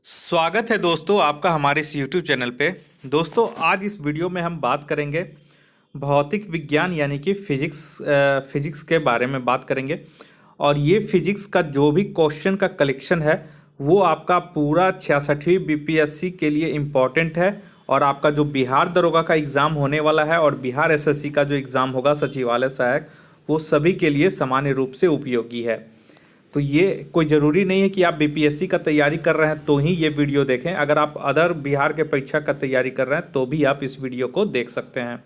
स्वागत है दोस्तों आपका हमारे इस YouTube चैनल पे। दोस्तों आज इस वीडियो में हम बात करेंगे भौतिक विज्ञान यानी कि फिजिक्स के बारे में बात करेंगे। और ये फिजिक्स का जो भी क्वेश्चन का कलेक्शन है वो आपका पूरा 66वीं बीपीएससी के लिए इम्पॉर्टेंट है। और आपका जो बिहार दरोगा का एग्ज़ाम होने वाला है और बिहार एसएससी का जो एग्ज़ाम होगा सचिवालय सहायक, वो सभी के लिए सामान्य रूप से उपयोगी है। तो ये कोई ज़रूरी नहीं है कि आप बीपीएससी का तैयारी कर रहे हैं तो ही ये वीडियो देखें। अगर आप अदर बिहार के परीक्षा का तैयारी कर रहे हैं तो भी आप इस वीडियो को देख सकते हैं।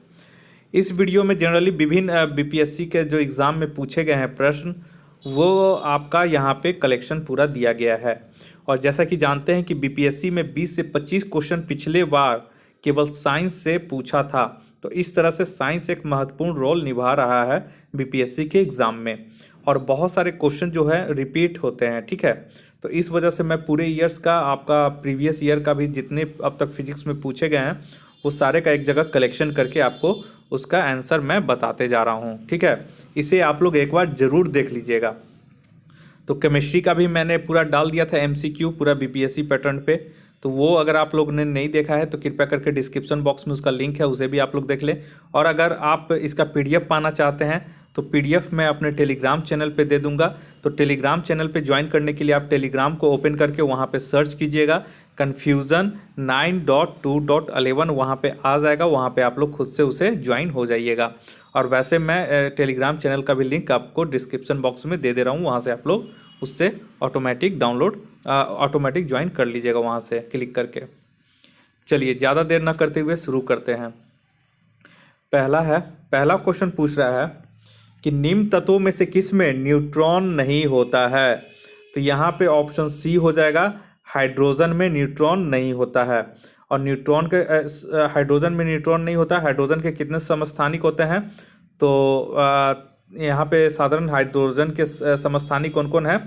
इस वीडियो में जनरली विभिन्न बीपीएससी के जो एग्ज़ाम में पूछे गए हैं प्रश्न, वो आपका यहाँ पे कलेक्शन पूरा दिया गया है। और जैसा कि जानते हैं कि बीपीएससी में 20 से 25 क्वेश्चन पिछले बार केवल साइंस से पूछा था, तो इस तरह से साइंस एक महत्वपूर्ण रोल निभा रहा है बीपीएससी के एग्ज़ाम में। और बहुत सारे क्वेश्चन जो है रिपीट होते हैं, ठीक है। तो इस वजह से मैं पूरे ईयर्स का, आपका प्रीवियस ईयर का भी जितने अब तक फिजिक्स में पूछे गए हैं वो सारे का एक जगह कलेक्शन करके आपको उसका आंसर मैं बताते जा रहा हूँ, ठीक है। इसे आप लोग एक बार ज़रूर देख लीजिएगा। तो केमिस्ट्री का भी मैंने पूरा डाल दिया था एमसीक्यू पूरा बीपीएससी पैटर्न पे, तो वो अगर आप लोग ने नहीं देखा है तो कृपया करके डिस्क्रिप्शन बॉक्स में उसका लिंक है, उसे भी आप लोग देख लें। और अगर आप इसका पीडीएफ पाना चाहते हैं तो पीडीएफ मैं अपने टेलीग्राम चैनल पे दे दूंगा। तो टेलीग्राम चैनल पे ज्वाइन करने के लिए आप टेलीग्राम को ओपन करके वहाँ पे सर्च कीजिएगा कन्फ्यूज़न 9.2.11, वहाँ पे आ जाएगा। वहाँ पे आप लोग खुद से उसे ज्वाइन हो जाइएगा। और वैसे मैं टेलीग्राम चैनल का भी लिंक आपको डिस्क्रिप्शन बॉक्स में दे रहा हूँ, वहाँ से आप लोग उससे ऑटोमेटिक ज्वाइन कर लीजिएगा वहाँ से क्लिक करके। चलिए ज़्यादा देर ना करते हुए शुरू करते हैं। पहला क्वेश्चन पूछ रहा है कि निम्न तत्वों में से किस में न्यूट्रॉन नहीं होता है। तो यहाँ पे ऑप्शन सी हो जाएगा, हाइड्रोजन में न्यूट्रॉन नहीं होता है। और हाइड्रोजन में न्यूट्रॉन नहीं होता। हाइड्रोजन के कितने समस्थानिक होते हैं? तो यहाँ पे साधारण हाइड्रोजन के समस्थानिक कौन कौन है?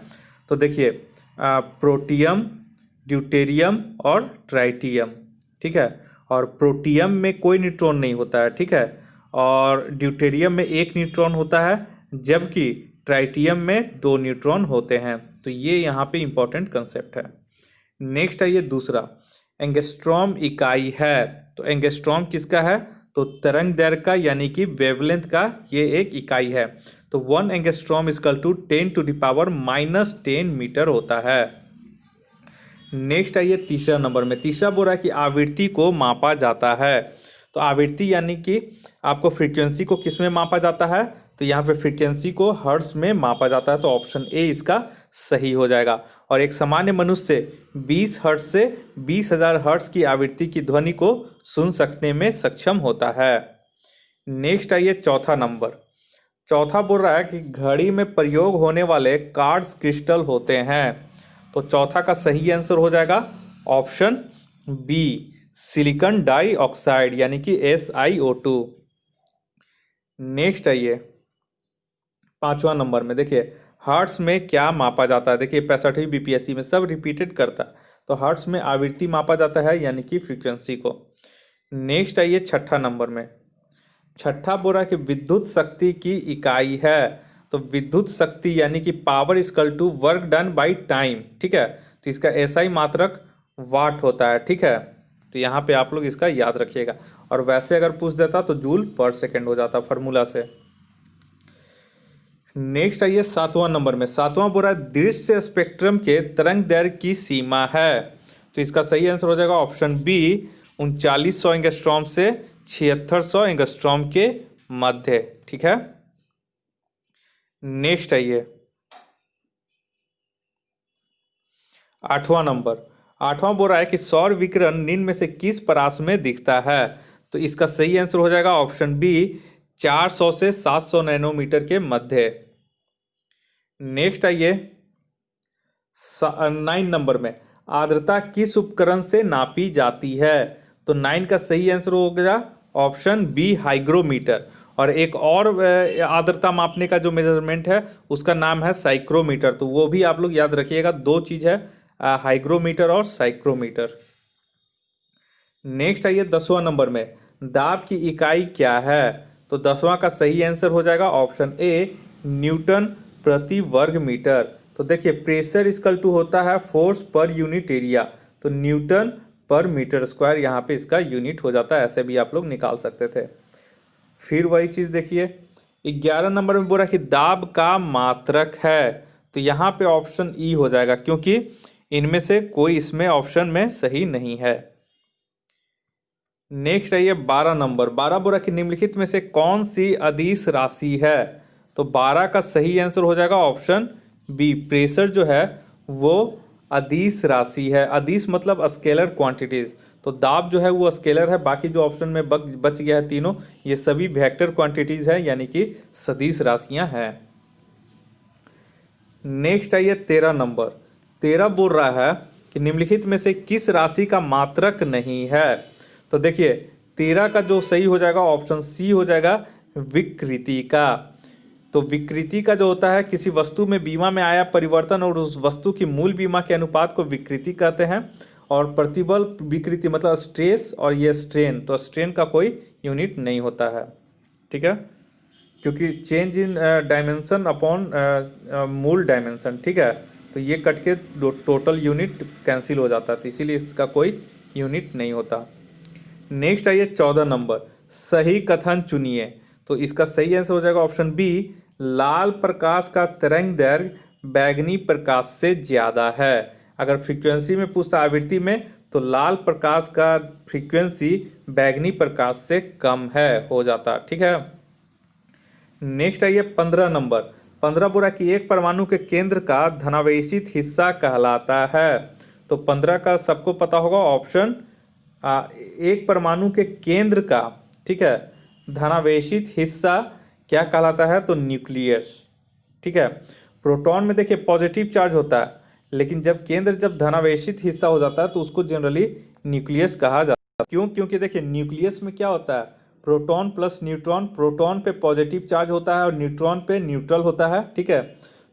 तो देखिए, प्रोटियम, ड्यूटेरियम और ट्राइटियम, ठीक है। और प्रोटियम में कोई न्यूट्रॉन नहीं होता है, ठीक है। और ड्यूटेरियम में एक न्यूट्रॉन होता है, जबकि ट्राइटियम में 2 न्यूट्रॉन होते हैं। तो ये यहाँ पे इंपॉर्टेंट कंसेप्ट है। नेक्स्ट है ये दूसरा, एंगस्ट्रॉम इकाई है। तो एंगस्ट्रॉम किसका है? तो तरंग दैर्घ्य का यानी कि वेवलेंथ का ये एक इकाई है। तो 1 एंगस्ट्रॉम इक्वल टू 10⁻⁻10 मीटर होता है। नेक्स्ट है ये तीसरा नंबर में। तीसरा बोल रहा है कि आवृत्ति को मापा जाता है। तो आवृत्ति यानी कि आपको फ्रीक्वेंसी को किस में मापा जाता है? तो यहाँ पे फ्रीक्वेंसी को हर्ट्ज में मापा जाता है। तो ऑप्शन ए इसका सही हो जाएगा। और एक सामान्य मनुष्य 20 हर्ट्ज से 20,000 हर्ट्ज की आवृत्ति की ध्वनि को सुन सकने में सक्षम होता है। नेक्स्ट है ये चौथा नंबर। चौथा बोल रहा है कि घड़ी में प्रयोग होने वाले क्वार्ट्ज क्रिस्टल होते हैं। तो चौथा का सही आंसर हो जाएगा ऑप्शन बी, सिलिकॉन डाइऑक्साइड यानी कि SiO2। नेक्स्ट है ये पांचवा नंबर में। देखिए, हर्ट्ज में क्या मापा जाता है? देखिए 65वीं बीपीएससी में सब रिपीटेड करता है। तो हर्ट्ज में आवृत्ति मापा जाता है यानी कि फ्रीक्वेंसी को। नेक्स्ट है ये छठा नंबर में। छठा बोला कि विद्युत शक्ति की इकाई है। तो विद्युत शक्ति यानी कि power equal to work done by time, ठीक है। तो इसका SI मात्रक वाट होता है, ठीक है। तो यहाँ पे आप लोग इसका याद रखिएगा। और वैसे अगर पूछ देता तो जूल पर सेकेंड हो जाता फार्मूला से। नेक्स्ट है ये सातवां नंबर में। सातवां बोला दृश्य स्पेक्ट्रम के तरंग दैर्घ्य की सीमा है। तो इसका सही आंसर हो जाएगा ऑप्शन बी, 3900 एंगस्ट्रॉम से 7600 एंगस्ट्रॉम के मध्य, ठीक है। नेक्स्ट है ये आठवां नंबर। आठवां बोल रहा है कि सौर विकिरण निम्न में से किस परास में दिखता है। तो इसका सही आंसर हो जाएगा ऑप्शन बी, 400 से 700 नैनोमीटर के मध्य। नेक्स्ट है ये 9 नंबर में। आर्द्रता किस उपकरण से नापी जाती है? तो 9 का सही आंसर हो गया ऑप्शन बी, हाइग्रोमीटर। और एक और आर्द्रता मापने का जो मेजरमेंट है उसका नाम है साइक्रोमीटर। तो वो भी आप लोग याद रखिएगा, 2 चीज़ है, हाइग्रोमीटर और साइक्रोमीटर। नेक्स्ट है ये 10वां नंबर में। दाब की इकाई क्या है? तो 10वां का सही आंसर हो जाएगा ऑप्शन ए, न्यूटन प्रति वर्ग मीटर। तो देखिए, प्रेशर इक्वल टू होता है फोर्स पर यूनिट एरिया। तो न्यूटन पर मीटर स्क्वायर यहाँ पे इसका यूनिट हो जाता है, ऐसे भी आप लोग निकाल सकते थे। फिर वही चीज़ देखिए 11 नंबर में बोला कि दाब का मात्रक है, तो यहाँ पे ऑप्शन ई हो जाएगा, क्योंकि इनमें से कोई इसमें ऑप्शन में सही नहीं है। नेक्स्ट है ये 12 नंबर। 12 बोला कि निम्नलिखित में से कौन सी अदिश राशि है, तो 12 का सही आंसर हो जाएगा ऑप्शन बी। प्रेशर जो है वो अदिश राशि है। अदिश मतलब स्केलर क्वांटिटीज, तो दाब जो है वो स्केलर है, बाकी जो ऑप्शन में बच गया है तीनों, ये सभी वेक्टर क्वांटिटीज है, यानी कि सदिश राशियां हैं। नेक्स्ट है ये 13 नंबर। 13 बोल रहा है कि निम्नलिखित में से किस राशि का मात्रक नहीं है, तो देखिए 13 का जो सही हो जाएगा ऑप्शन सी हो जाएगा, विकृति का। तो विकृति का जो होता है किसी वस्तु में बीमा में आया परिवर्तन और उस वस्तु की मूल बीमा के अनुपात को विकृति कहते हैं। और प्रतिबल विकृति मतलब स्ट्रेस, और ये स्ट्रेन, तो स्ट्रेन का कोई यूनिट नहीं होता है, ठीक है, क्योंकि चेंज इन डायमेंशन अपॉन मूल डायमेंशन, ठीक है, तो ये कट के टोटल यूनिट कैंसिल हो जाता है, तो इसीलिए इसका कोई यूनिट नहीं होता। नेक्स्ट आइए 14 नंबर। सही कथन चुनिए, तो इसका सही आंसर हो जाएगा ऑप्शन बी। लाल प्रकाश का तरंग दैर्घ्य बैगनी प्रकाश से ज़्यादा है। अगर फ्रीक्वेंसी में पूछता आवृत्ति में, तो लाल प्रकाश का फ्रीक्वेंसी बैगनी प्रकाश से कम है, हो जाता, ठीक है। नेक्स्ट आइए 15 नंबर। 15 बोला कि एक परमाणु के केंद्र का धनावेशित हिस्सा कहलाता है, तो 15 का सबको पता होगा ऑप्शन एक परमाणु के केंद्र का, ठीक है, धनावेशित हिस्सा क्या कहलाता है, तो न्यूक्लियस, ठीक है। प्रोटॉन में देखिए पॉजिटिव चार्ज होता है, लेकिन जब केंद्र जब धनावेशित हिस्सा हो जाता है तो उसको जनरली न्यूक्लियस कहा जाता है। क्यों? क्योंकि देखिए न्यूक्लियस में क्या होता है, प्रोटॉन प्लस न्यूट्रॉन, प्रोटॉन पे पॉजिटिव चार्ज होता है और न्यूट्रॉन पे न्यूट्रल होता है, ठीक है।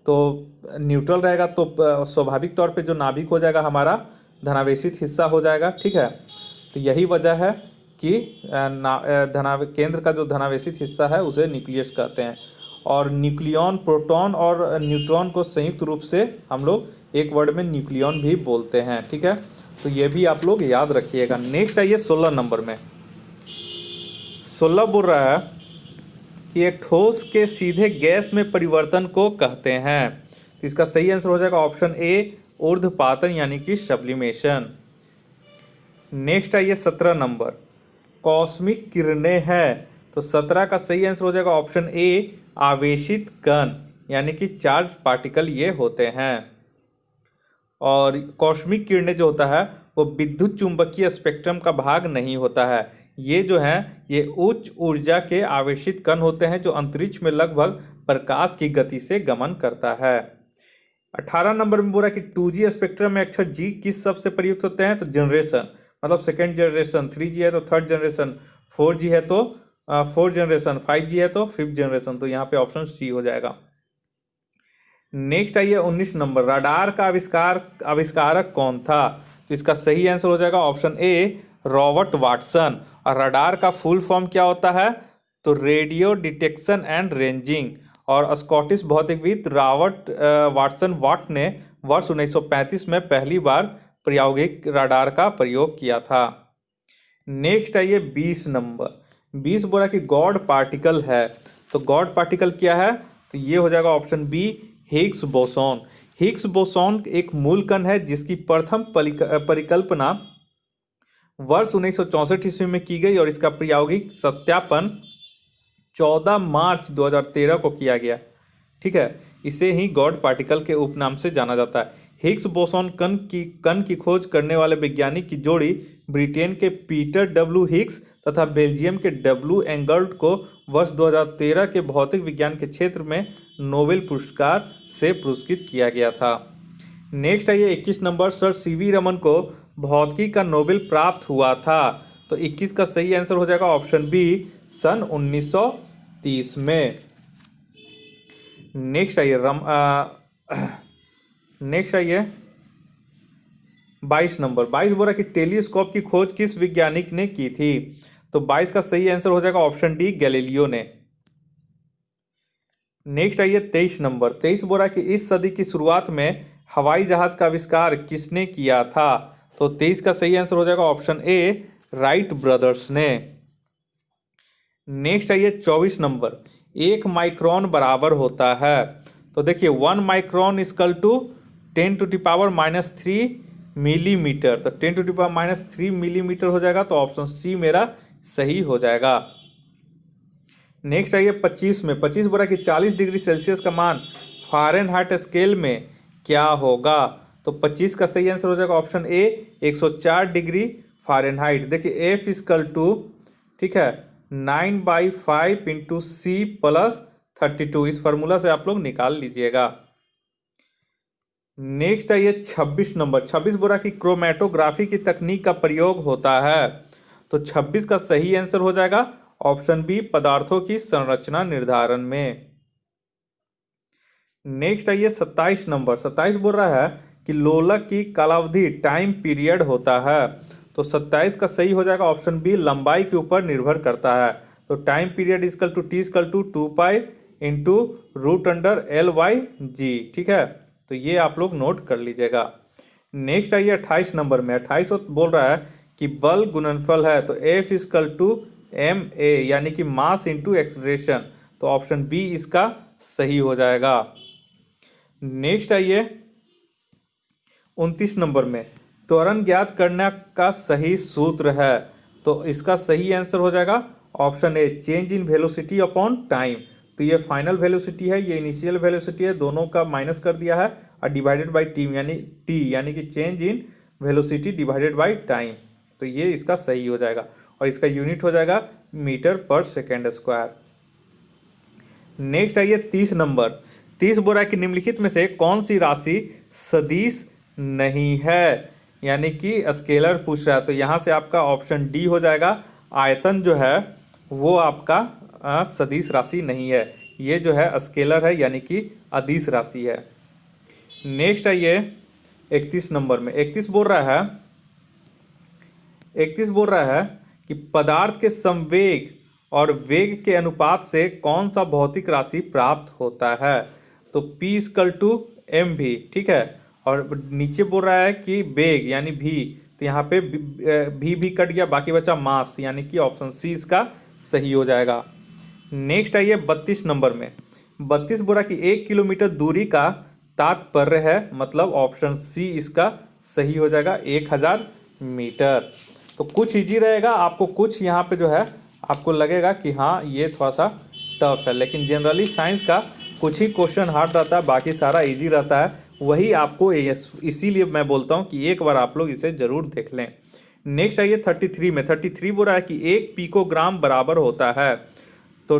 तो न्यूट्रल रहेगा तो स्वाभाविक तौर पे जो नाभिक हो जाएगा हमारा धनावेशित हिस्सा हो जाएगा, ठीक है। तो यही वजह है कि केंद्र का जो धनावेशित हिस्सा है उसे न्यूक्लियस कहते हैं। और न्यूक्लियन, प्रोटॉन और न्यूट्रॉन को संयुक्त रूप से हम लोग एक वर्ड में न्यूक्लियन भी बोलते हैं, ठीक है। तो ये भी आप लोग याद रखिएगा। नेक्स्ट आइए 16 नंबर में। 16 बोल रहा है कि एक ठोस के सीधे गैस में परिवर्तन को कहते हैं, तो इसका सही आंसर हो जाएगा ऑप्शन ए, ऊर्ध्वपातन यानी कि सब्लिमेशन। नेक्स्ट आइए 17 नंबर। कॉस्मिक किरणें हैं, तो 17 का सही आंसर हो जाएगा ऑप्शन ए, आवेशित कण यानी कि चार्ज पार्टिकल ये होते हैं। और कॉस्मिक किरणें जो होता है वो विद्युत चुंबकीय स्पेक्ट्रम का भाग नहीं होता है। ये जो है ये उच्च ऊर्जा के आवेशित कण होते हैं जो अंतरिक्ष में लगभग प्रकाश की गति से गमन करता है। 18 नंबर में बोला कि 2G स्पेक्ट्रम में अक्षर जी किस शब्द से प्रयुक्त होते हैं, तो जनरेशन मतलब सेकेंड जनरेशन, 3G है तो थर्ड जनरेशन, 4G है तो फोर्थ जनरेशन, 5G है तो फिफ्थ जनरेशन, तो यहाँ पे ऑप्शन सी हो जाएगा। नेक्स्ट आइए 19 नंबर। रडार का आविष्कारक कौन था, तो इसका सही आंसर हो जाएगा ऑप्शन ए, रॉबर्ट वाटसन। और रडार का फुल फॉर्म क्या होता है, तो रेडियो डिटेक्शन एंड रेंजिंग। और स्कॉटिश भौतिकविद रॉबर्ट वाटसन वाट ने वर्ष 1935 में पहली बार प्रायोगिक रडार का प्रयोग किया था। नेक्स्ट आइए 20 नंबर। 20 बोला कि गॉड पार्टिकल है, तो गॉड पार्टिकल क्या है, तो ये हो जाएगा option B, Higgs boson. Higgs boson एक मूल कण है जिसकी प्रथम परिकल्पना वर्ष 1964 ईस्वी में की गई और इसका प्रायोगिक सत्यापन 14 मार्च 2013 को किया गया, ठीक है। इसे ही गॉड पार्टिकल के उपनाम से जाना जाता है। हिग्स बोसॉन कण की खोज करने वाले वैज्ञानिक की जोड़ी ब्रिटेन के पीटर डब्ल्यू हिग्स तथा बेल्जियम के डब्ल्यू एंगर्ट को वर्ष 2013 के भौतिक विज्ञान के क्षेत्र में नोबेल पुरस्कार से पुरस्कृत किया गया था। नेक्स्ट आइए 21 नंबर। सर सीवी रमन को भौतिकी का नोबेल प्राप्त हुआ था, तो 21 का सही आंसर हो जाएगा ऑप्शन बी, सन 1930 में। नेक्स्ट आइए 22 नंबर। 22 बोला कि टेलीस्कोप की खोज किस वैज्ञानिक ने की थी, तो 22 का सही आंसर हो जाएगा ऑप्शन डी, गैलीलियो ने। नेक्स्ट आइए 23 नंबर। 23 बोला कि इस सदी की शुरुआत में हवाई जहाज का आविष्कार किसने किया था, तो 23 का सही आंसर हो जाएगा ऑप्शन ए, राइट ब्रदर्स ने। नेक्स्ट आइए 24 नंबर, 1 माइक्रोन बराबर होता है। तो देखिए 1 माइक्रोन इक्वल टू 10⁻³ मिलीमीटर। तो 10⁻³ मिलीमीटर हो जाएगा, तो ऑप्शन सी मेरा सही हो जाएगा। नेक्स्ट आइए 25 में, 25 बोला कि 40 डिग्री सेल्सियस का मान फ़ारेनहाइट स्केल में क्या होगा। तो 25 का सही आंसर हो जाएगा ऑप्शन ए, 104 डिग्री फ़ारेनहाइट। देखिए एफ इक्वल टू, ठीक है, 9/5 इंटू सी प्लस 32, इस फार्मूला से आप लोग निकाल लीजिएगा। नेक्स्ट आइए 26 नंबर, 26 बोला कि क्रोमेटोग्राफी की तकनीक का प्रयोग होता है। तो 26 का सही आंसर हो जाएगा ऑप्शन बी, पदार्थों की संरचना निर्धारण में। नेक्स्ट आइए 27 नंबर, 27 बोल रहा है कि लोलक की कालावधि टाइम पीरियड होता है। तो 27 का सही हो जाएगा ऑप्शन बी, लंबाई के ऊपर निर्भर करता है। तो time period equal to T equal to 2π into √LY/G, ठीक है। तो ये आप लोग नोट कर लीजिएगा। नेक्स्ट आइए 28 नंबर में, 28 बोल रहा है कि बल गुणनफल है। तो F इक्वल टू ma, यानी कि मास इंटू एक्सलरेशन। तो ऑप्शन बी इसका सही हो जाएगा। नेक्स्ट आइए 29 नंबर में, त्वरण ज्ञात करने का सही सूत्र है। तो इसका सही आंसर हो जाएगा option A, change in velocity upon time. तो ये फाइनल वेलोसिटी है, ये इनिशियल वेलोसिटी है, दोनों का माइनस कर दिया है और डिवाइडेड बाई टी, यानी कि change in velocity divided by time. तो ये इसका सही हो जाएगा और इसका यूनिट हो जाएगा मीटर पर सेकेंड स्क्वायर। नेक्स्ट आइए 30 नंबर, 30 बोल रहा है कि निम्नलिखित में से कौन सी राशि सदिश नहीं है, यानी कि स्केलर पूछ रहा है। तो यहाँ से आपका ऑप्शन डी हो जाएगा, आयतन जो है वो आपका सदिश राशि नहीं है, ये जो है स्केलर है, यानी कि अदिश राशि है। नेक्स्ट आइए 31 नंबर में, 31 बोल रहा है कि पदार्थ के संवेग और वेग के अनुपात से कौन सा भौतिक राशि प्राप्त होता है। तो P इक्वल टू mv, ठीक है। और नीचे बोल रहा है कि वेग यानी v, तो यहाँ पे भी कट गया, बाकी बचा मास, यानी कि ऑप्शन सी इसका सही हो जाएगा। नेक्स्ट आइए 32 नंबर में, 32 बोला कि 1 किलोमीटर दूरी का तात्पर्य है, मतलब ऑप्शन सी इसका सही हो जाएगा, 1000 मीटर। तो कुछ इजी रहेगा, आपको कुछ यहाँ पे जो है आपको लगेगा कि हाँ ये थोड़ा सा टफ है, लेकिन जनरली साइंस का कुछ ही क्वेश्चन हार्ड रहता है, बाकी सारा इजी रहता है। वही आपको इसीलिए मैं बोलता हूँ कि एक बार आप लोग इसे ज़रूर देख लें। नेक्स्ट आइए 33 में, 33 बोल रहा है कि 1 पिकोग्राम बराबर होता है। तो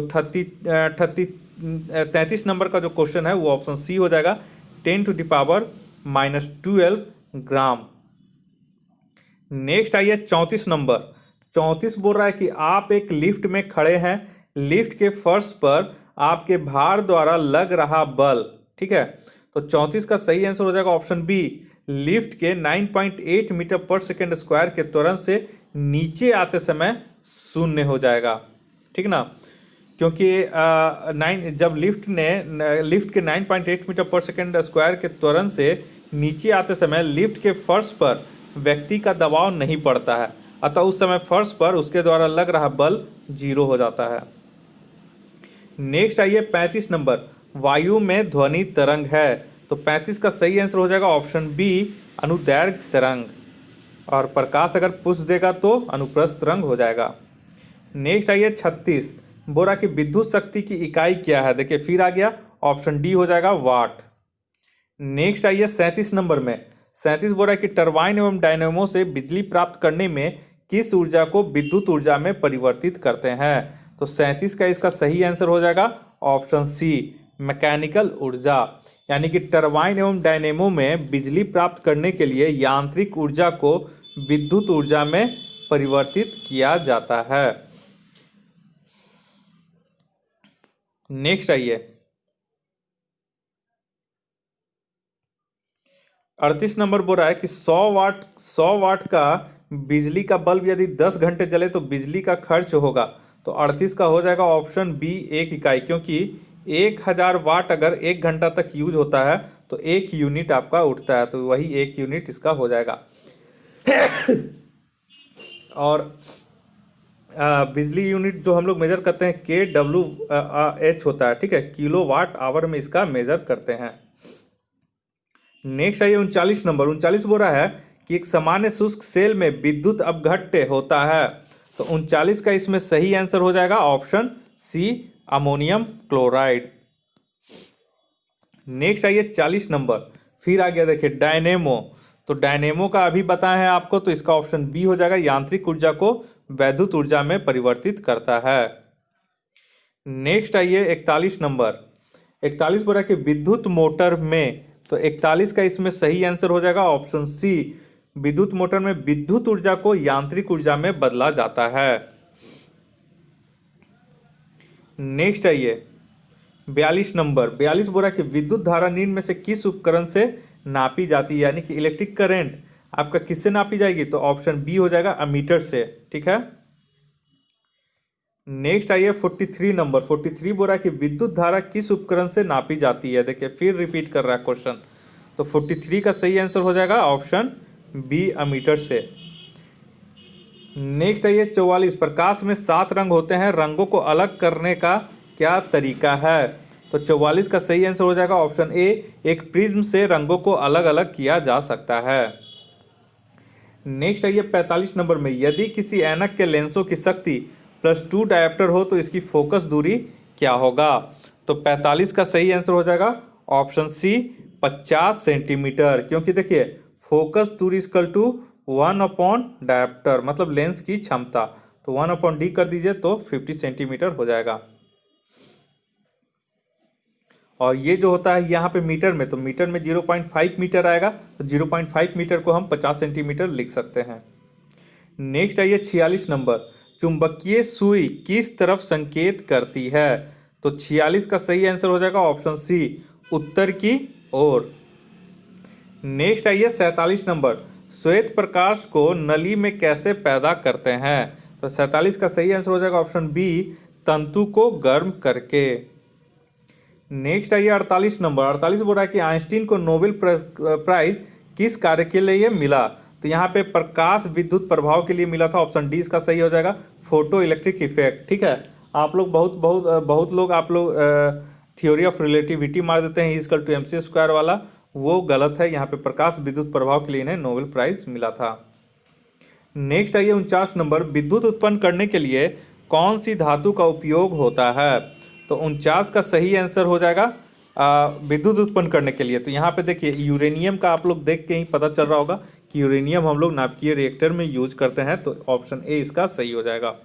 33 नंबर का जो क्वेश्चन है वो ऑप्शन सी हो जाएगा, 10⁻⁻12 ग्राम। नेक्स्ट आइए 34 नंबर, 34 बोल रहा है कि आप एक लिफ्ट में खड़े हैं, लिफ्ट के फर्श पर आपके भार द्वारा लग रहा बल, ठीक है। तो 34 का सही आंसर हो जाएगा ऑप्शन बी, लिफ्ट के 9.8 मीटर पर सेकेंड स्क्वायर के त्वरण से नीचे आते समय शून्य हो जाएगा, ठीक ना। क्योंकि जब लिफ्ट के 9.8 मीटर पर सेकेंड स्क्वायर के त्वरण से नीचे आते समय लिफ्ट के फर्श पर व्यक्ति का दबाव नहीं पड़ता है, अतः उस समय फर्श पर उसके द्वारा लग रहा बल 0 हो जाता है। नेक्स्ट आइए 35 नंबर, वायु में ध्वनि तरंग है। तो 35 का सही आंसर हो जाएगा ऑप्शन बी, अनुदैर्घ्य तरंग, और प्रकाश अगर पुष्प देगा तो अनुप्रस्थ तरंग हो जाएगा। नेक्स्ट आइए 36, बोला कि विद्युत शक्ति की इकाई क्या है। देखिए फिर आ गया, ऑप्शन डी हो जाएगा वाट। नेक्स्ट आइए 37 नंबर में, 37 बोल रहा है कि टरबाइन एवं डायनेमो से बिजली प्राप्त करने में किस ऊर्जा को विद्युत ऊर्जा में परिवर्तित करते हैं। तो 37 का इसका सही आंसर हो जाएगा ऑप्शन सी, मैकेनिकल ऊर्जा, यानी कि टरबाइन एवं डायनेमो में बिजली प्राप्त करने के लिए यांत्रिक ऊर्जा को विद्युत ऊर्जा में परिवर्तित किया जाता है। नेक्स्ट आइए 38 नंबर बोल रहा है कि 100 वाट का बिजली का बल्ब यदि 10 घंटे जले तो बिजली का खर्च होगा। तो 38 का हो जाएगा ऑप्शन बी, 1 इकाई, क्योंकि 1000 वाट अगर 1 घंटा तक यूज होता है तो 1 यूनिट आपका उठता है, तो वही 1 यूनिट इसका हो जाएगा। और बिजली यूनिट जो हम लोग मेजर करते हैं KWH होता है, ठीक है, किलो वाट आवर में इसका मेजर करते हैं। नेक्स्ट आइए 39 नंबर। 39 बोल रहा है कि एक सामान्य शुष्क सेल में विद्युत अपघट्य होता है। तो 39 का इसमें सही आंसर हो जाएगा option C, ammonium chloride. Next आइए 40 नंबर। फिर आ गया देखिए डायनेमो। तो डायनेमो का अभी बताया है आपको, तो इसका ऑप्शन बी हो जाएगा, यांत्रिक ऊर्जा को वैद्युत ऊर्जा में परिवर्तित करता है। नेक्स्ट आइए 41 नंबर। 41 बोला कि विद्युत मोटर में, तो 41 का इसमें सही आंसर हो जाएगा ऑप्शन सी, विद्युत मोटर में विद्युत ऊर्जा को यांत्रिक ऊर्जा में बदला जाता है। नेक्स्ट आइए 42 नंबर। 42 बोला कि विद्युत धारा निम्न में से किस उपकरण से नापी जाती है, यानी कि इलेक्ट्रिक करंट आपका किससे नापी जाएगी, तो ऑप्शन बी हो जाएगा, अमीटर से, ठीक है। नेक्स्ट आइए 43 नंबर। 43 बोला कि विद्युत धारा किस उपकरण से नापी जाती है, देखिए फिर रिपीट कर रहा है क्वेश्चन। तो 43 का सही आंसर हो जाएगा ऑप्शन बी, अमीटर से। नेक्स्ट आइए 44। प्रकाश में 7 रंग होते हैं, रंगों को अलग करने का क्या तरीका है, तो 44 का सही आंसर हो जाएगा ऑप्शन ए, एक प्रिज्म से रंगों को अलग अलग किया जा सकता है। नेक्स्ट आइए 45 नंबर में, यदि किसी ऐनक के लेंसों की शक्ति +2 डायोप्टर हो तो इसकी फोकस दूरी क्या होगा, तो 45 का सही आंसर हो जाएगा ऑप्शन सी, 50 सेंटीमीटर, क्योंकि देखिए फोकस दूरी इक्वल टू 1 डायोप्टर, मतलब लेंस की क्षमता, तो 1/d कर दीजिए तो 50 सेंटीमीटर हो जाएगा। और ये जो होता है यहाँ पे मीटर में, तो मीटर में 0.5 मीटर आएगा, तो 0.5 मीटर को हम 50 सेंटीमीटर लिख सकते हैं। नेक्स्ट आइए 46 नंबर। चुंबकीय सुई किस तरफ संकेत करती है, तो 46 का सही आंसर हो जाएगा ऑप्शन सी, उत्तर की ओर। नेक्स्ट आइए 47 नंबर। श्वेत प्रकाश को नली में कैसे पैदा करते हैं, तो 47 का सही आंसर हो जाएगा ऑप्शन बी, तंतु को गर्म करके। नेक्स्ट आइए 48 नंबर। 48 बोल रहा है कि आइंस्टीन को नोबेल प्राइज किस कार्य के लिए मिला, तो यहाँ पे प्रकाश विद्युत प्रभाव के लिए मिला था, ऑप्शन डी इसका सही हो जाएगा, फोटो इलेक्ट्रिक इफेक्ट, ठीक है। आप लोग बहुत लोग आप लोग थ्योरी ऑफ रिलेटिविटी मार देते हैं, इक्वल टू mc² वाला, वो गलत है। यहाँ पे प्रकाश विद्युत प्रभाव के लिए इन्हें नोबेल प्राइज मिला था। नेक्स्ट आइए 49 नंबर। विद्युत उत्पन्न करने के लिए कौन सी धातु का उपयोग होता है, तो 49 का सही आंसर हो जाएगा विद्युत उत्पन्न करने के लिए, तो यहाँ पे देखिए यूरेनियम का आप लोग देख के ही पता चल रहा होगा कि यूरेनियम हम लोग नाभिकीय रिएक्टर में यूज करते हैं, तो ऑप्शन ए इसका सही हो जाएगा।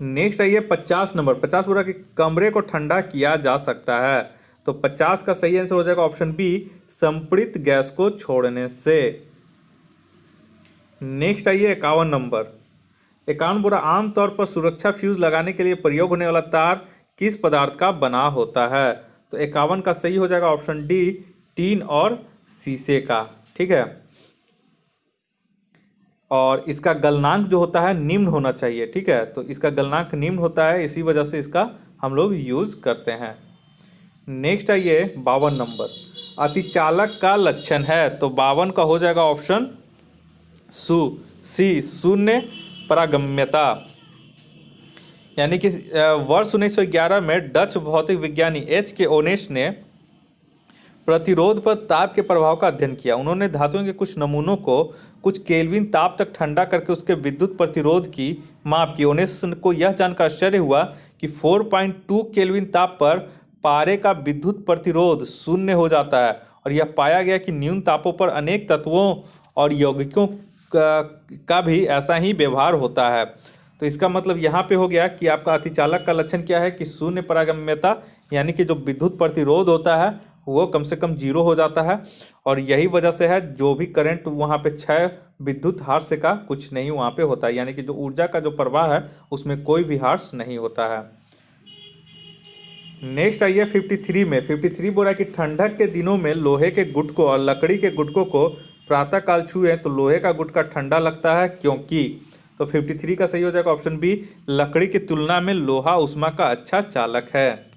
नेक्स्ट आइए 50 नंबर। 50 बोला कि कमरे को ठंडा किया जा सकता है, तो 50 का सही आंसर हो जाएगा ऑप्शन बी, संपृक्त गैस को छोड़ने से। नेक्स्ट आइए 51 नंबर। 51 बोला आमतौर पर सुरक्षा फ्यूज लगाने के लिए प्रयोग होने वाला तार किस पदार्थ का बना होता है, तो 51 का सही हो जाएगा ऑप्शन डी, टीन और शीशे का, ठीक है। और इसका गलनांक जो होता है निम्न होना चाहिए, ठीक है, तो इसका गलनांक निम्न होता है, इसी वजह से इसका हम लोग यूज करते हैं। नेक्स्ट आइए 52 नंबर। अतिचालक का लक्षण है, तो 52 का हो जाएगा ऑप्शन सी, शून्य पारगम्यता, यानी कि वर्ष 1911 में डच भौतिक विज्ञानी H.K. ओनेस ने प्रतिरोध पर ताप के प्रभाव का अध्ययन किया। उन्होंने धातुओं के कुछ नमूनों को कुछ केल्विन ताप तक ठंडा करके उसके विद्युत प्रतिरोध की माप की। ओनेस को यह जानकर आश्चर्य हुआ कि 4.2 केल्विन ताप पर पारे का विद्युत प्रतिरोध शून्य हो जाता है, और यह पाया गया कि न्यून तापों पर अनेक तत्वों और यौगिकों का भी ऐसा ही व्यवहार होता है। तो इसका मतलब यहाँ पे हो गया कि आपका अतिचालक का लक्षण क्या है कि शून्य पारगम्यता, यानी कि जो विद्युत प्रतिरोध होता है वो कम से कम 0 हो जाता है, और यही वजह से है जो भी करंट वहाँ पे क्षय विद्युत हार्स का कुछ नहीं वहाँ पे होता है, यानी कि जो ऊर्जा का जो प्रवाह है उसमें कोई भी हार्स नहीं होता है। नेक्स्ट आइए 53 में। 53 बोला कि ठंडक के दिनों में लोहे के गुटकों और लकड़ी के गुटकों को प्रातःकाल छुए तो लोहे का गुटका ठंडा लगता है क्योंकि, तो 53 का सही हो जाएगा ऑप्शन बी, लकड़ी की तुलना में लोहा ऊष्मा का अच्छा चालक है।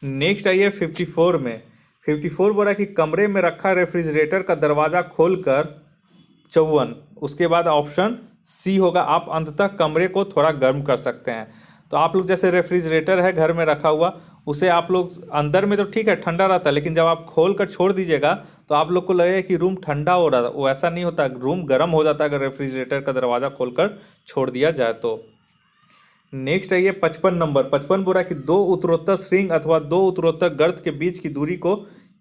नेक्स्ट आइए 54 में। 54 बोला कि कमरे में रखा रेफ्रिजरेटर का दरवाज़ा खोलकर 54। उसके बाद ऑप्शन सी होगा, आप अंततः कमरे को थोड़ा गर्म कर सकते हैं। तो आप लोग जैसे रेफ्रिजरेटर है घर में रखा हुआ, उसे आप लोग अंदर में तो ठीक है ठंडा रहता है, लेकिन जब आप खोल कर छोड़ दीजिएगा तो आप लोग को लगेगा कि रूम ठंडा हो रहा था, वो ऐसा नहीं होता, रूम गर्म हो जाता है अगर रेफ्रिजरेटर का दरवाज़ा खोलकर छोड़ दिया जाए तो। नेक्स्ट है ये 55 नंबर। 55 बोला कि दो उत्तरोत्तर श्रृंग अथवा दो उत्तरोत्तर गर्त के बीच की दूरी को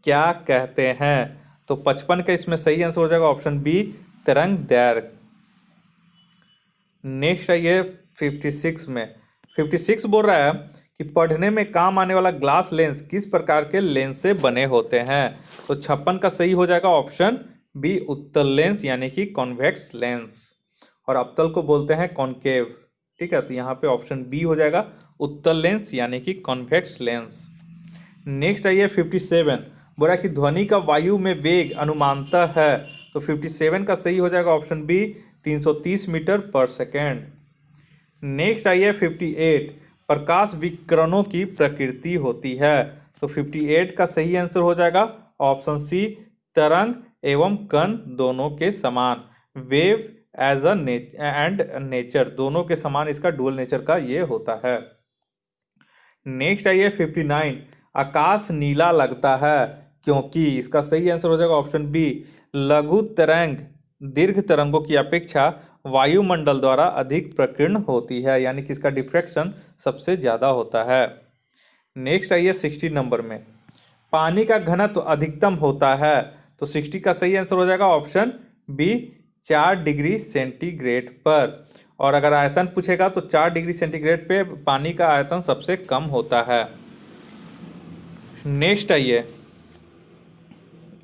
क्या कहते हैं? तो 55 का इसमें सही आंसर हो जाएगा ऑप्शन बी, तरंग दैर्घ्य। नेक्स्ट है ये 56 में। 56 बोल रहा है कि पढ़ने में काम आने वाला ग्लास लेंस किस प्रकार के लेंस से बने होते हैं? तो 56 का सही हो जाएगा ऑप्शन बी, उत्तल लेंस यानी कि कॉन्वेक्स लेंस, और अवतल को बोलते हैं कॉनकेव। ठीक है, तो यहाँ पे ऑप्शन बी हो जाएगा, उत्तल लेंस यानी कि कॉन्वेक्स लेंस। नेक्स्ट है ये 57। बोला कि ध्वनि का वायु में वेग अनुमानतः है। तो 57 का सही हो जाएगा ऑप्शन बी, 330 मीटर पर सेकेंड। नेक्स्ट आई है 58। प्रकाश विकिरणों की प्रकृति होती है। तो 58 का सही आंसर हो जाएगा ऑप्शन सी, तरंग एवं कण दोनों के समान। Wave as a and nature, दोनों के समान इसका डुअल नेचर का ये होता है। नेक्स्ट आई है 59। आकाश नीला लगता है क्योंकि, इसका सही आंसर हो जाएगा ऑप्शन बी, लघु तरंग दीर्घ तरंगों की अपेक्षा वायुमंडल द्वारा अधिक प्रकीर्ण होती है, यानी कि इसका डिफ्रैक्शन सबसे ज्यादा होता है। नेक्स्ट आइए 60 नंबर में। पानी का घनत्व अधिकतम होता है। तो 60 का सही आंसर हो जाएगा ऑप्शन बी, 4 डिग्री सेंटीग्रेड पर। और अगर आयतन पूछेगा तो 4 डिग्री सेंटीग्रेड पे पानी का आयतन सबसे कम होता है। नेक्स्ट आइए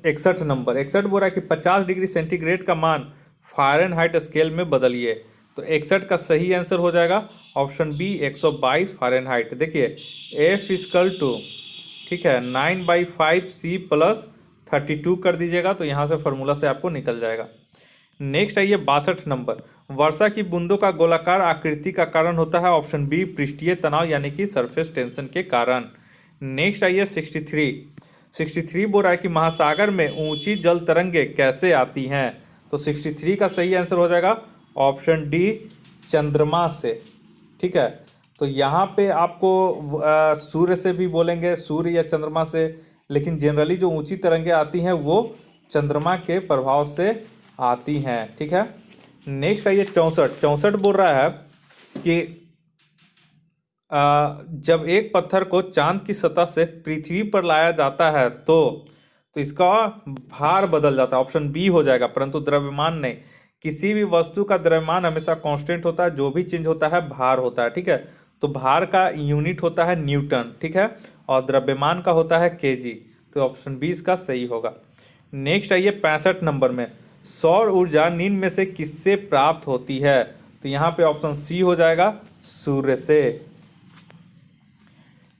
61 नंबर। 61 बोल रहा है कि 50 डिग्री सेंटीग्रेड का मान फ़ारेनहाइट स्केल में बदलिए। तो 61 का सही आंसर हो जाएगा ऑप्शन बी, 122 फ़ारेनहाइट। देखिए F इक्वल टू, ठीक है, 9/5C प्लस 32 कर दीजिएगा तो यहाँ से फार्मूला से आपको निकल जाएगा। नेक्स्ट है ये 62 नंबर। वर्षा की बूंदों का गोलाकार आकृति का कारण होता है ऑप्शन बी, पृष्ठीय तनाव यानी कि सरफेस टेंशन के कारण। नेक्स्ट आइए 63 बोल रहा है कि महासागर में ऊंची जल तरंगे कैसे आती हैं। तो 63 का सही आंसर हो जाएगा ऑप्शन डी, चंद्रमा से। ठीक है, तो यहाँ पे आपको सूर्य से भी बोलेंगे, सूर्य या चंद्रमा से, लेकिन जनरली जो ऊंची तरंगे आती हैं वो चंद्रमा के प्रभाव से आती हैं। ठीक है, नेक्स्ट आइए 64 बोल रहा है कि जब एक पत्थर को चांद की सतह से पृथ्वी पर लाया जाता है तो इसका भार बदल जाता है। ऑप्शन बी हो जाएगा, परंतु द्रव्यमान नहीं। किसी भी वस्तु का द्रव्यमान हमेशा कांस्टेंट होता है, जो भी चेंज होता है भार होता है। ठीक है, तो भार का यूनिट होता है न्यूटन। ठीक है, और द्रव्यमान का होता है केजी। तो ऑप्शन बी इसका सही होगा। नेक्स्ट आइए 65 नंबर में। सौर ऊर्जा निम्न में से किससे प्राप्त होती है? तो यहाँ पे ऑप्शन सी हो जाएगा, सूर्य से।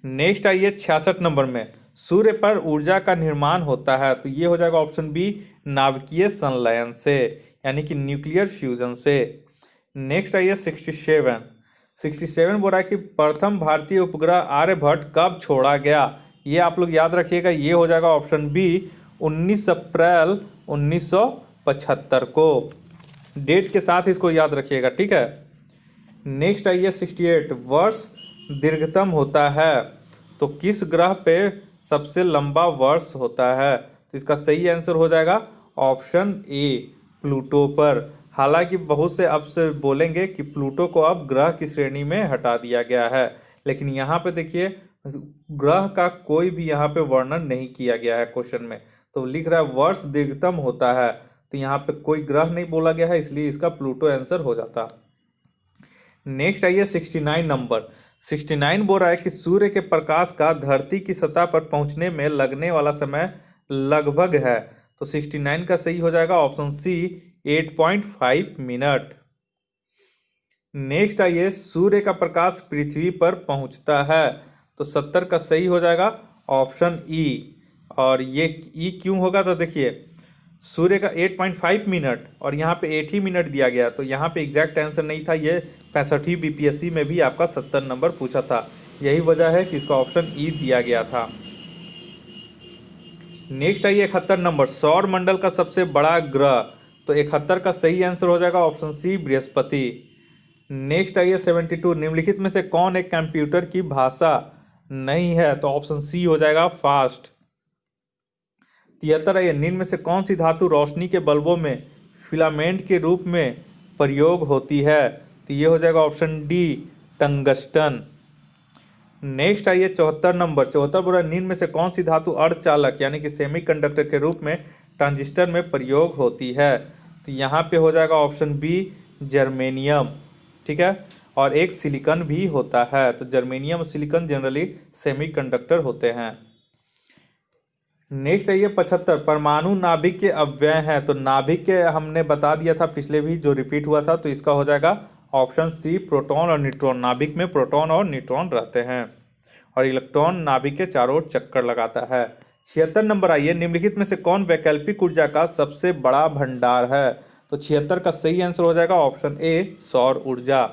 नेक्स्ट आइए 66 नंबर में। सूर्य पर ऊर्जा का निर्माण होता है। तो ये हो जाएगा ऑप्शन बी, नाभिकीय संलयन से, यानी कि न्यूक्लियर फ्यूजन से। नेक्स्ट आइए 67 बोल रहा है कि प्रथम भारतीय उपग्रह आर्यभट्ट कब छोड़ा गया? ये आप लोग याद रखिएगा, ये हो जाएगा ऑप्शन बी, 19 अप्रैल 1975 को। डेट के साथ इसको याद रखिएगा। ठीक है, नेक्स्ट आइए 68। वर्ष दीर्घतम होता है तो किस ग्रह पे सबसे लंबा वर्ष होता है? तो इसका सही आंसर हो जाएगा ऑप्शन ए, प्लूटो पर। हालांकि बहुत से अब से बोलेंगे कि प्लूटो को अब ग्रह की श्रेणी में हटा दिया गया है, लेकिन यहाँ पे देखिए ग्रह का कोई भी यहाँ पे वर्णन नहीं किया गया है क्वेश्चन में। तो लिख रहा है वर्ष दीर्घतम होता है, तो यहाँ पे कोई ग्रह नहीं बोला गया है, इसलिए इसका प्लूटो आंसर हो जाता। नेक्स्ट आइए 69 नंबर। 69 बोल रहा है कि सूर्य के प्रकाश का धरती की सतह पर पहुंचने में लगने वाला समय लगभग है। तो 69 का सही हो जाएगा ऑप्शन सी, 8.5 मिनट। नेक्स्ट आइए सूर्य का प्रकाश पृथ्वी पर पहुंचता है। तो 70 का सही हो जाएगा ऑप्शन ई। और ये ई क्यों होगा? तो देखिए सूर्य का 8.5 मिनट और यहाँ पे 8 ही मिनट दिया गया, तो यहाँ पे एग्जैक्ट आंसर नहीं था। ये 65 बीपीएससी में भी आपका 70 नंबर पूछा था, यही वजह है कि इसका ऑप्शन ई दिया गया था। नेक्स्ट आइए 71 नंबर। सौर मंडल का सबसे बड़ा ग्रह। तो तो 71 का सही आंसर हो जाएगा ऑप्शन सी बृहस्पति। नेक्स्ट आइए 72, निम्नलिखित में से कौन एक कंप्यूटर की भाषा नहीं है? तो ऑप्शन सी हो जाएगा फास्ट। 73 आइए, निम्न में से कौन सी धातु रोशनी के बल्बों में फिलामेंट के रूप में प्रयोग होती है? तो ये हो जाएगा ऑप्शन डी टंगस्टन। नेक्स्ट आइए 74 नंबर, 74 बोला निम्न में से कौन सी धातु अर्धचालक यानी कि सेमीकंडक्टर के रूप में ट्रांजिस्टर में प्रयोग होती है? तो यहाँ पे हो जाएगा ऑप्शन बी जर्मेनियम। ठीक है, और एक सिलिकॉन भी होता है। तो जर्मेनियम और सिलिकॉन जनरली सेमीकंडक्टर होते हैं। नेक्स्ट आइए 75, परमाणु नाभिक के अव्यय हैं। तो नाभिक के हमने बता दिया था पिछले भी जो रिपीट हुआ था, तो इसका हो जाएगा ऑप्शन सी प्रोटॉन और न्यूट्रॉन। नाभिक में प्रोटॉन और न्यूट्रॉन रहते हैं और इलेक्ट्रॉन नाभिक के चारों ओर चक्कर लगाता है। 76 नंबर आइए, निम्नलिखित में से कौन वैकल्पिक ऊर्जा का सबसे बड़ा भंडार है? तो 76 का सही आंसर हो जाएगा ऑप्शन ए सौर ऊर्जा।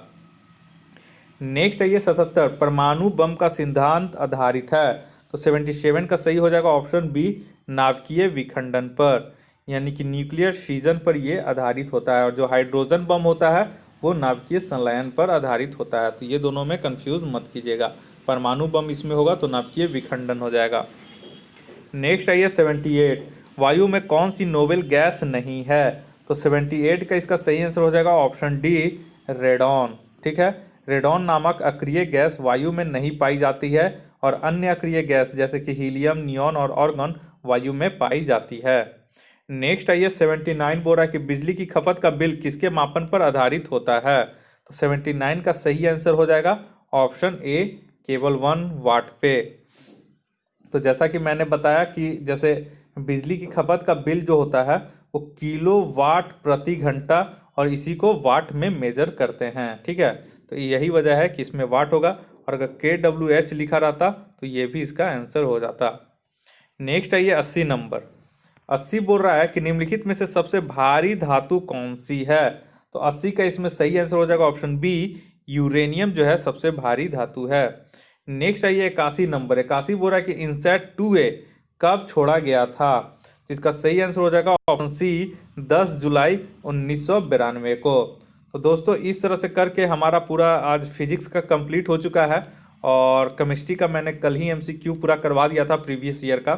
नेक्स्ट आइए 77, परमाणु बम का सिद्धांत आधारित है। तो 77 का सही हो जाएगा ऑप्शन बी नाभिकीय विखंडन पर, यानी कि न्यूक्लियर फिजन पर ये आधारित होता है। और जो हाइड्रोजन बम होता है वो नाभिकीय संलयन पर आधारित होता है। तो ये दोनों में कंफ्यूज मत कीजिएगा, परमाणु बम इसमें होगा तो नाभिकीय विखंडन हो जाएगा। नेक्स्ट आइए 78, वायु में कौन सी नोबेल गैस नहीं है? तो 78 का इसका सही आंसर हो जाएगा ऑप्शन डी रेडॉन। ठीक है, रेडॉन नामक अक्रिय गैस वायु में नहीं पाई जाती है और अन्य अक्रिय गैस जैसे कि हीलियम, नियॉन और आर्गन वायु में पाई जाती है। नेक्स्ट आइए 79 बोल रहा है कि बिजली की खपत का बिल किसके मापन पर आधारित होता है? तो 79 का सही आंसर हो जाएगा ऑप्शन ए केवल 1 वाट पे। तो जैसा कि मैंने बताया कि जैसे बिजली की खपत का बिल जो होता है वो किलो वाट प्रति घंटा और इसी को वाट में मेजर करते हैं। ठीक है, तो यही वजह है कि इसमें वाट होगा और अगर KWH लिखा रहता तो ये भी इसका आंसर हो जाता। नेक्स्ट आइए 80 नंबर, 80 बोल रहा है कि निम्नलिखित में से सबसे भारी धातु कौन सी है? तो 80 का इसमें सही आंसर हो जाएगा ऑप्शन बी यूरेनियम जो है सबसे भारी धातु है। नेक्स्ट आइए 81 नंबर, 81 बोल रहा है कि इनसैट 2A कब छोड़ा गया था? तो इसका सही आंसर हो जाएगा ऑप्शन सी 10 जुलाई 1992 को। तो दोस्तों इस तरह से करके हमारा पूरा आज फिजिक्स का कंप्लीट हो चुका है और केमिस्ट्री का मैंने कल ही MCQ पूरा करवा दिया था प्रीवियस ईयर का,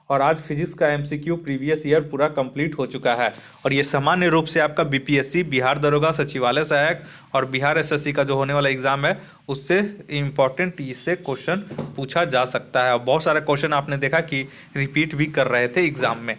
और आज फिजिक्स का MCQ प्रीवियस ईयर पूरा कंप्लीट हो चुका है। और ये सामान्य रूप से आपका BPSC बिहार दरोगा सचिवालय सहायक और बिहार SSC का जो होने वाला एग्जाम है उससे इम्पोर्टेंट इससे क्वेश्चन पूछा जा सकता है। और बहुत सारे क्वेश्चन आपने देखा कि रिपीट भी कर रहे थे एग्जाम में।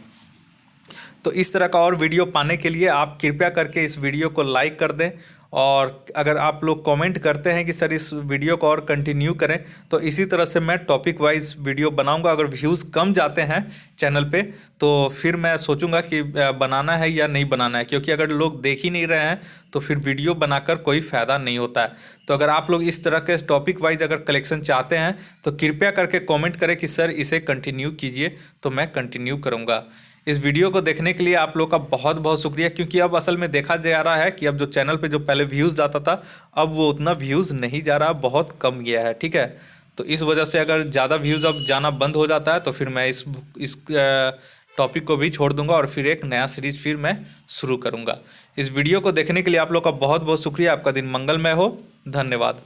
तो इस तरह का और वीडियो पाने के लिए आप कृपया करके इस वीडियो को लाइक कर दें, और अगर आप लोग कमेंट करते हैं कि सर इस वीडियो को और कंटिन्यू करें तो इसी तरह से मैं टॉपिक वाइज वीडियो बनाऊंगा। अगर व्यूज़ कम जाते हैं चैनल पे तो फिर मैं सोचूंगा कि बनाना है या नहीं बनाना है, क्योंकि अगर लोग देख ही नहीं रहे हैं तो फिर वीडियो बनाकर कोई फ़ायदा नहीं होता है। तो अगर आप लोग इस तरह के टॉपिक वाइज अगर कलेक्शन चाहते हैं तो कृपया करके कॉमेंट करें कि सर इसे कंटिन्यू कीजिए, तो मैं कंटिन्यू करूँगा। इस वीडियो को देखने के लिए आप लोग का बहुत बहुत शुक्रिया, क्योंकि अब असल में देखा जा रहा है कि अब जो चैनल पे जो पहले व्यूज़ जाता था अब वो उतना व्यूज़ नहीं जा रहा, बहुत कम गया है। ठीक है, तो इस वजह से अगर ज़्यादा व्यूज़ अब जाना बंद हो जाता है तो फिर मैं इस टॉपिक को भी छोड़ दूंगा और फिर एक नया सीरीज़ फिर मैं शुरू करूँगा। इस वीडियो को देखने के लिए आप लोग का बहुत बहुत शुक्रिया। आपका दिन मंगलमय हो। धन्यवाद।